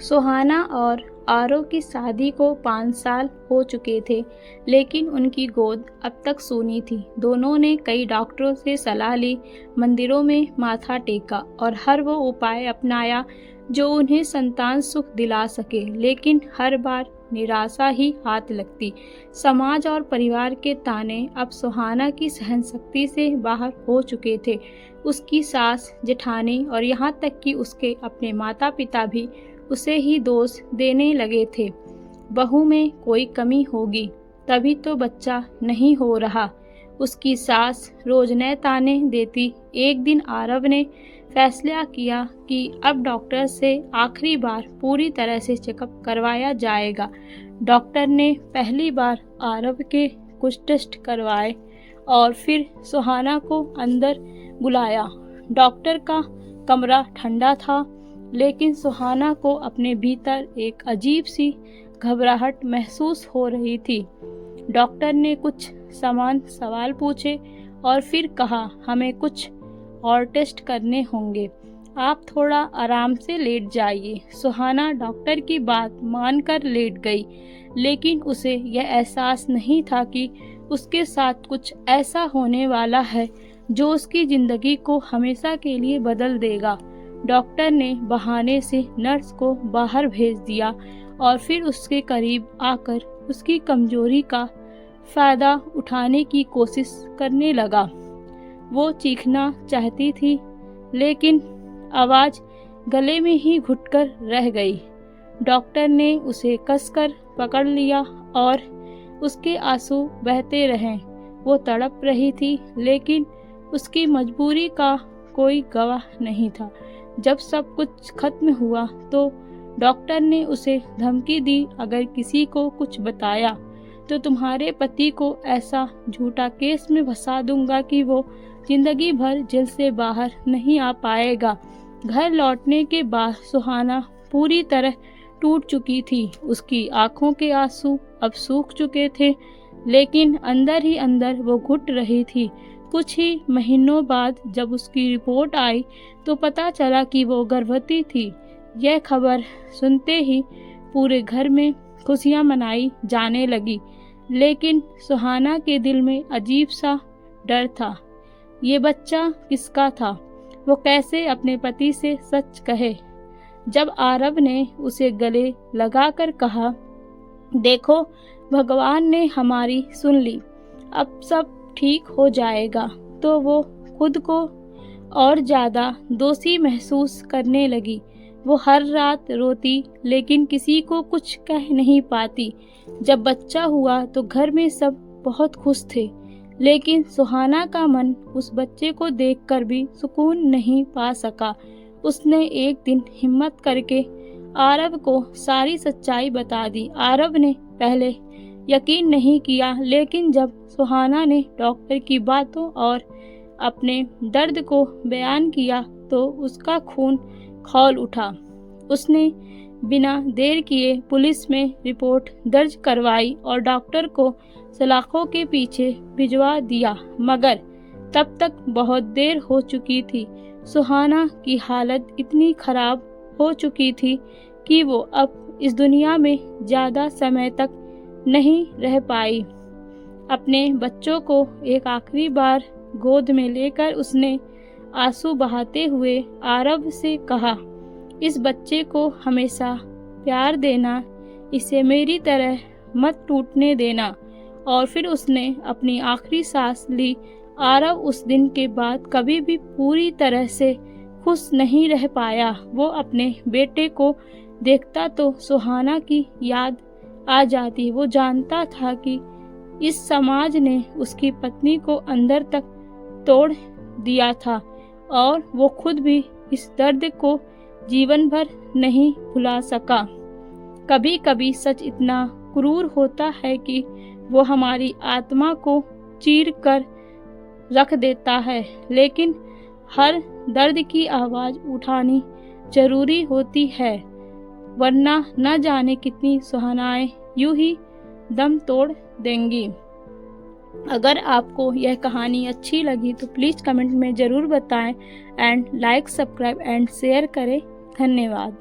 सुहाना और आरव की शादी को 5 साल हो चुके थे, लेकिन उनकी गोद अब तक सूनी थी। दोनों ने कई डॉक्टरों से सलाह ली, मंदिरों में माथा टेका और हर वो उपाय अपनाया जो उन्हें संतान सुख दिला सके, लेकिन हर बार निराशा ही हाथ लगती। समाज और परिवार के ताने अब सुहाना की सहनशक्ति से बाहर हो चुके थे। उसकी सास, जेठानी और यहाँ तक कि उसके अपने माता पिता भी उसे ही दोष देने लगे थे। बहू में कोई कमी होगी तभी तो बच्चा नहीं हो रहा, उसकी सास रोज नए ताने देती। एक दिन आरव ने फैसला किया कि अब डॉक्टर से आखिरी बार पूरी तरह से चेकअप करवाया जाएगा। डॉक्टर ने पहली बार आरव के कुछ टेस्ट करवाए और फिर सुहाना को अंदर बुलाया। डॉक्टर का कमरा ठंडा था, लेकिन सुहाना को अपने भीतर एक अजीब सी घबराहट महसूस हो रही थी। डॉक्टर ने कुछ सवाल पूछे और फिर कहा, हमें कुछ और टेस्ट करने होंगे, आप थोड़ा आराम से लेट जाइए। सुहाना डॉक्टर की बात मानकर लेट गई, लेकिन उसे यह एहसास नहीं था कि उसके साथ कुछ ऐसा होने वाला है जो उसकी जिंदगी को हमेशा के लिए बदल देगा। डॉक्टर ने बहाने से नर्स को बाहर भेज दिया और फिर उसके करीब आकर उसकी कमजोरी का फायदा उठाने की कोशिश करने लगा। वो चीखना चाहती थी, लेकिन आवाज गले में ही घुटकर रह गई। डॉक्टर ने उसे कसकर पकड़ लिया और उसके आंसू बहते रहे। वो तड़प रही थी, लेकिन उसकी मजबूरी का कोई गवाह नहीं था। जब सब कुछ खत्म हुआ तो डॉक्टर ने उसे धमकी दी, अगर किसी को कुछ बताया तो तुम्हारे पति को ऐसा झूठा केस में फंसा दूंगा कि वो जिंदगी भर जेल से बाहर नहीं आ पाएगा। घर लौटने के बाद सुहाना पूरी तरह टूट चुकी थी। उसकी आंखों के आंसू अब सूख चुके थे, लेकिन अंदर ही अंदर वो घुट रही थी। कुछ ही महीनों बाद जब उसकी रिपोर्ट आई तो पता चला कि वो गर्भवती थी। यह खबर सुनते ही पूरे घर में खुशियां मनाई जाने लगी, लेकिन सुहाना के दिल में अजीब सा डर था। ये बच्चा किसका था? वो कैसे अपने पति से सच कहे? जब आरव ने उसे गले लगाकर कहा, देखो भगवान ने हमारी सुन ली, अब सब ठीक हो जाएगा, तो वो खुद को और ज़्यादा दोषी महसूस करने लगी। वो हर रात रोती, लेकिन किसी को कुछ कह नहीं पाती। जब बच्चा हुआ तो घर में सब बहुत खुश थे, लेकिन सुहाना का मन उस बच्चे को देखकर भी सुकून नहीं पा सका। उसने एक दिन हिम्मत करके आरव को सारी सच्चाई बता दी। आरव ने पहले यकीन नहीं किया, लेकिन जब सुहाना ने डॉक्टर की बातों और अपने दर्द को बयान किया तो उसका खून खौल उठा। उसने बिना देर किए पुलिस में रिपोर्ट दर्ज करवाई और डॉक्टर को सलाखों के पीछे भिजवा दिया, मगर तब तक बहुत देर हो चुकी थी। सुहाना की हालत इतनी खराब हो चुकी थी कि वो अब इस दुनिया में ज़्यादा समय तक नहीं रह पाई। अपने बच्चों को एक आखिरी बार गोद में लेकर उसने आंसू बहाते हुए आरव से कहा, इस बच्चे को हमेशा प्यार देना, इसे मेरी तरह मत टूटने देना। और फिर उसने अपनी आखिरी सांस ली। आरव उस दिन के बाद कभी भी पूरी तरह से खुश नहीं रह पाया। वो अपने बेटे को देखता तो सुहाना की याद आ जाती। वो जानता था कि इस समाज ने उसकी पत्नी को अंदर तक तोड़ दिया था और वो खुद भी इस दर्द को जीवन भर नहीं भुला सका। कभी कभी सच इतना क्रूर होता है कि वो हमारी आत्मा को चीर कर रख देता है, लेकिन हर दर्द की आवाज़ उठानी जरूरी होती है, वरना न जाने कितनी सुहानाएं यूं ही दम तोड़ देंगी। अगर आपको यह कहानी अच्छी लगी तो प्लीज़ कमेंट में ज़रूर बताएं and like, subscribe and share करें। धन्यवाद।